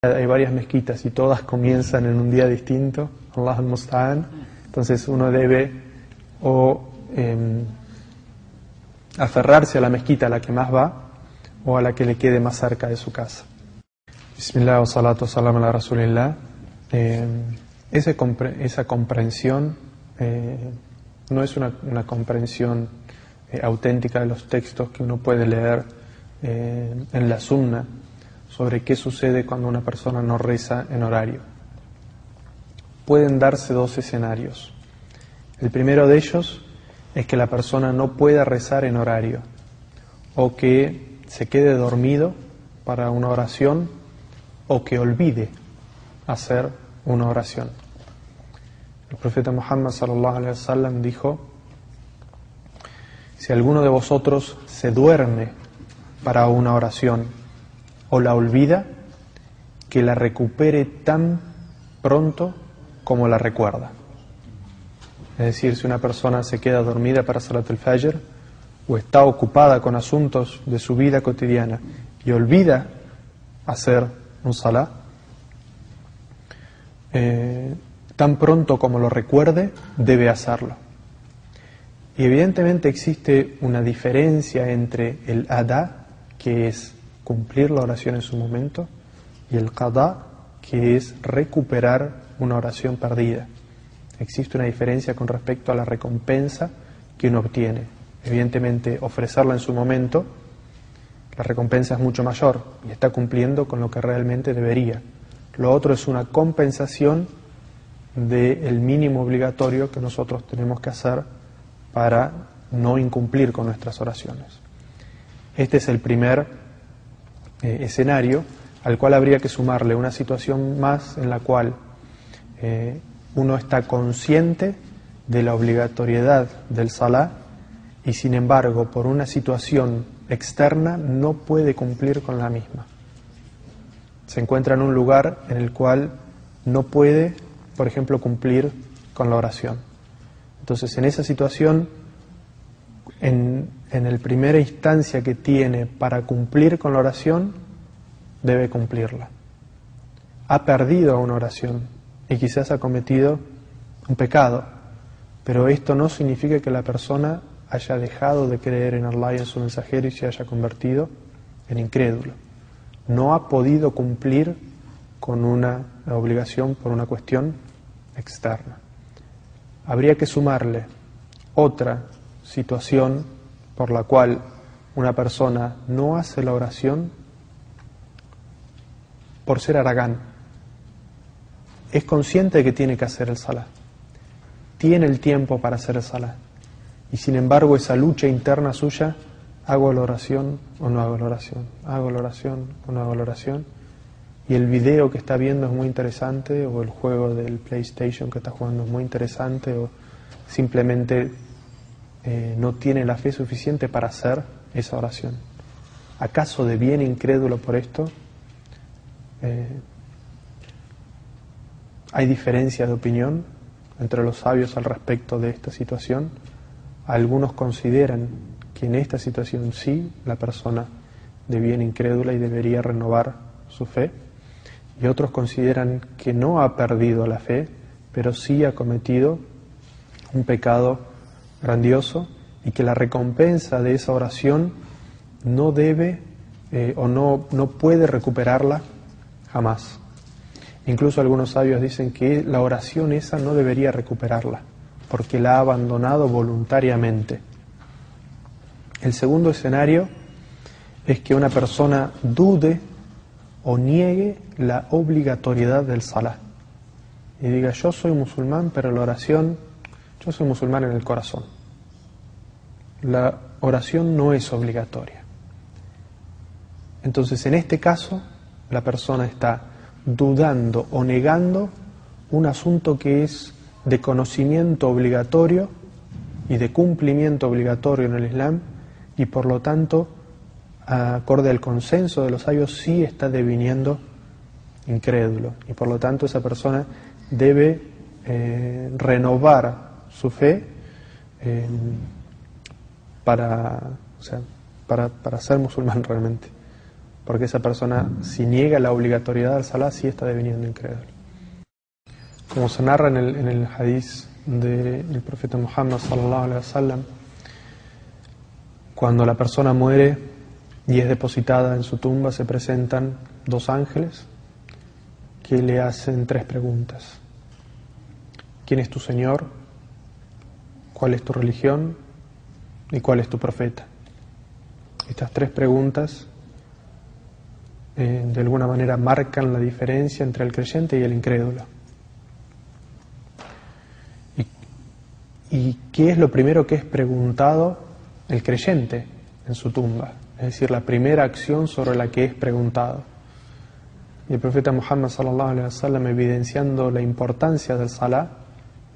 Hay varias mezquitas y todas comienzan en un día distinto, Allah al-Musta'an. Entonces uno debe aferrarse a la mezquita a la que más va o a la que le quede más cerca de su casa. Bismillah wa salatu wa salam ala Rasulillah. Esa comprensión no es una comprensión auténtica de los textos que uno puede leer en la Sunna sobre qué sucede cuando una persona no reza en horario. Pueden darse dos escenarios. El primero de ellos es que la persona no pueda rezar en horario o que se quede dormido para una oración o que olvide hacer una oración. El profeta Muhammad sallallahu alaihi wasallam dijo: si alguno de vosotros se duerme para una oración o la olvida, que la recupere tan pronto como la recuerda. Es decir, si una persona se queda dormida para Salat al-Fajr o está ocupada con asuntos de su vida cotidiana y olvida hacer un Salah, tan pronto como lo recuerde, debe hacerlo. Y evidentemente existe una diferencia entre el adá, que es cumplir la oración en su momento, y el qadá, que es recuperar una oración perdida. Existe una diferencia con respecto a la recompensa que uno obtiene. Evidentemente, ofrecerla en su momento, la recompensa es mucho mayor y está cumpliendo con lo que realmente debería. Lo otro es una compensación del mínimo obligatorio que nosotros tenemos que hacer para no incumplir con nuestras oraciones. Este es el primer escenario al cual habría que sumarle una situación más en la cual uno está consciente de la obligatoriedad del Salah y sin embargo por una situación externa no puede cumplir con la misma. Se encuentra en un lugar en el cual no puede, por ejemplo, cumplir con la oración. Entonces, en esa situación, en la primera instancia que tiene para cumplir con la oración, debe cumplirla. Ha perdido una oración y quizás ha cometido un pecado, pero esto no significa que la persona haya dejado de creer en Allah y en su mensajero y se haya convertido en incrédulo. No ha podido cumplir con una obligación por una cuestión externa. Habría que sumarle otra situación por la cual una persona no hace la oración por ser haragán. Es consciente de que tiene que hacer el Salah. Tiene el tiempo para hacer el Salah. Y sin embargo esa lucha interna suya, hago la oración o no hago la oración, hago la oración o no hago la oración. Y el video que está viendo es muy interesante, o el juego del PlayStation que está jugando es muy interesante, o simplemente no tiene la fe suficiente para hacer esa oración. ¿Acaso deviene incrédulo por esto? Hay diferencia de opinión entre los sabios al respecto de esta situación. Algunos consideran que en esta situación sí la persona deviene incrédula y debería renovar su fe, y otros consideran que no ha perdido la fe, pero sí ha cometido un pecado grandioso y que la recompensa de esa oración no debe o no puede recuperarla jamás. Incluso algunos sabios dicen que la oración esa no debería recuperarla porque la ha abandonado voluntariamente. El segundo escenario es que una persona dude o niegue la obligatoriedad del Salah y diga: yo soy musulmán, pero la oración, yo soy musulmán en el corazón. La oración no es obligatoria. Entonces, en este caso, la persona está dudando o negando un asunto que es de conocimiento obligatorio y de cumplimiento obligatorio en el Islam, y por lo tanto, acorde al consenso de los sabios, sí está deviniendo incrédulo, y por lo tanto esa persona debe renovar su fe para ser musulmán realmente. porque esa persona, si niega la obligatoriedad del salah, sí está deviniendo incrédulo. Como se narra en el hadith del profeta Muhammad sallallahu alaihi wasallam, cuando la persona muere y es depositada en su tumba, se presentan dos ángeles que le hacen tres preguntas. ¿Quién es tu Señor? ¿Cuál es tu religión? ¿Y cuál es tu profeta? Estas tres preguntas de alguna manera marcan la diferencia entre el creyente y el incrédulo. ¿Y qué es lo primero que es preguntado el creyente en su tumba? Es decir, la primera acción sobre la que es preguntado. Y el profeta Muhammad sallallahu alaihi wasallam, evidenciando la importancia del salah,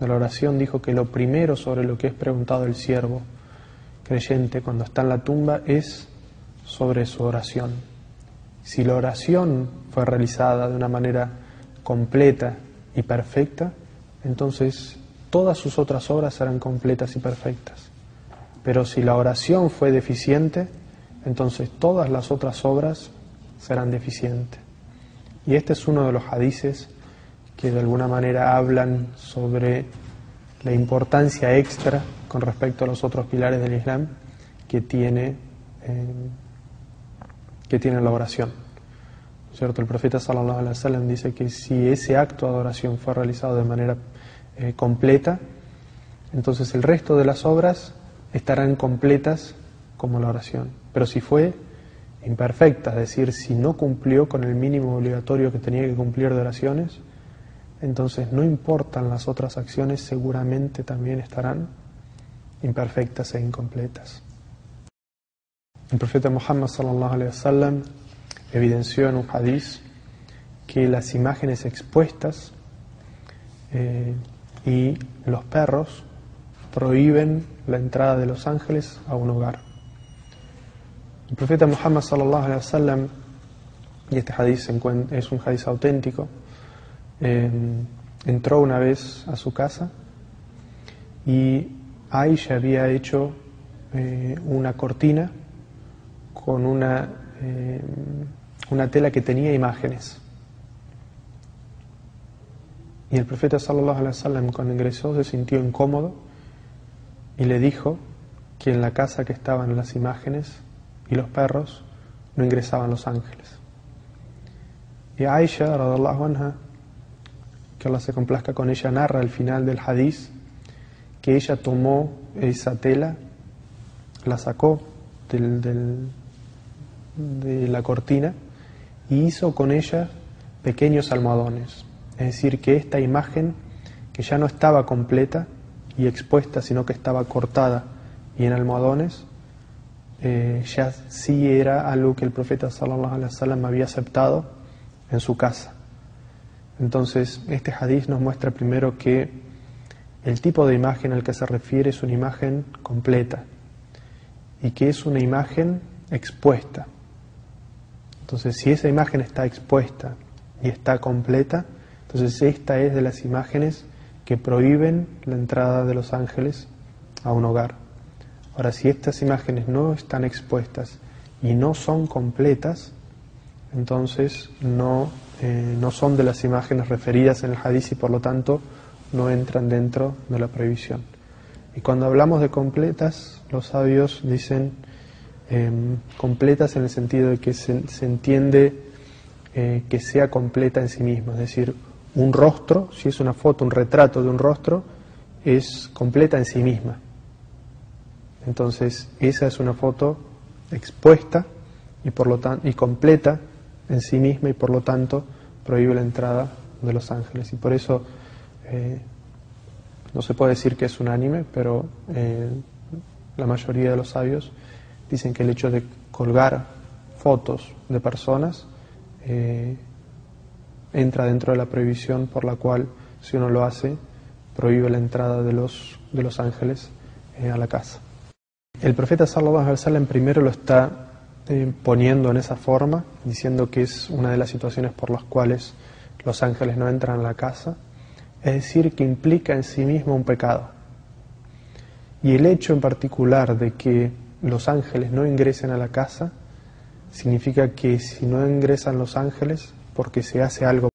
de la oración, dijo que lo primero sobre lo que es preguntado el siervo creyente cuando está en la tumba es sobre su oración. Si la oración fue realizada de una manera completa y perfecta, entonces todas sus otras obras serán completas y perfectas. Pero si la oración fue deficiente, entonces todas las otras obras serán deficientes. Y este es uno de los hadices que de alguna manera hablan sobre la importancia extra con respecto a los otros pilares del Islam que tiene la oración. ¿Cierto? El profeta sallallahu alaihi wasallam dice que si ese acto de adoración fue realizado de manera completa, entonces el resto de las obras estarán completas como la oración. Pero si fue imperfecta, es decir, si no cumplió con el mínimo obligatorio que tenía que cumplir de oraciones, entonces no importan las otras acciones, seguramente también estarán imperfectas e incompletas. El profeta Muhammad sallallahu alaihi wasallam evidenció en un hadith que las imágenes expuestas y los perros prohíben la entrada de los ángeles a un hogar. El profeta Muhammad sallallahu alaihi wasallam, y este hadith es un hadith auténtico, entró una vez a su casa y Aisha había hecho una cortina con una tela que tenía imágenes. Y el profeta sallallahu alaihi wasallam, cuando ingresó, se sintió incómodo y le dijo que en la casa que estaban las imágenes y los perros no ingresaban los ángeles. Y Aisha radhiallahu anha, que Allah se complazca con ella, narra al final del hadith que ella tomó esa tela, la sacó de la cortina y hizo con ella pequeños almohadones. Es decir, que esta imagen, que ya no estaba completa y expuesta, sino que estaba cortada y en almohadones, ya sí era algo que el profeta sallallahu alaihi wasallam había aceptado en su casa. Entonces, este hadith nos muestra primero que el tipo de imagen al que se refiere es una imagen completa y que es una imagen expuesta. Entonces, si esa imagen está expuesta y está completa, entonces esta es de las imágenes que prohíben la entrada de los ángeles a un hogar. Ahora, si estas imágenes no están expuestas y no son completas, entonces no son de las imágenes referidas en el hadith y por lo tanto no entran dentro de la prohibición. Y cuando hablamos de completas, los sabios dicen completas en el sentido de que se entiende que sea completa en sí misma, es decir, un rostro, si es una foto, un retrato de un rostro, es completa en sí misma. Entonces, esa es una foto expuesta y por lo tanto y completa en sí misma y por lo tanto prohíbe la entrada de los ángeles. Y por eso no se puede decir que es unánime, pero la mayoría de los sabios dicen que el hecho de colgar fotos de personas entra dentro de la prohibición por la cual, si uno lo hace, prohíbe la entrada de los ángeles a la casa. El profeta sallallahu alaihi wasallam primero lo está poniendo en esa forma, diciendo que es una de las situaciones por las cuales los ángeles no entran a la casa, es decir, que implica en sí mismo un pecado. Y el hecho en particular de que los ángeles no ingresen a la casa significa que si no ingresan los ángeles, porque se hace algo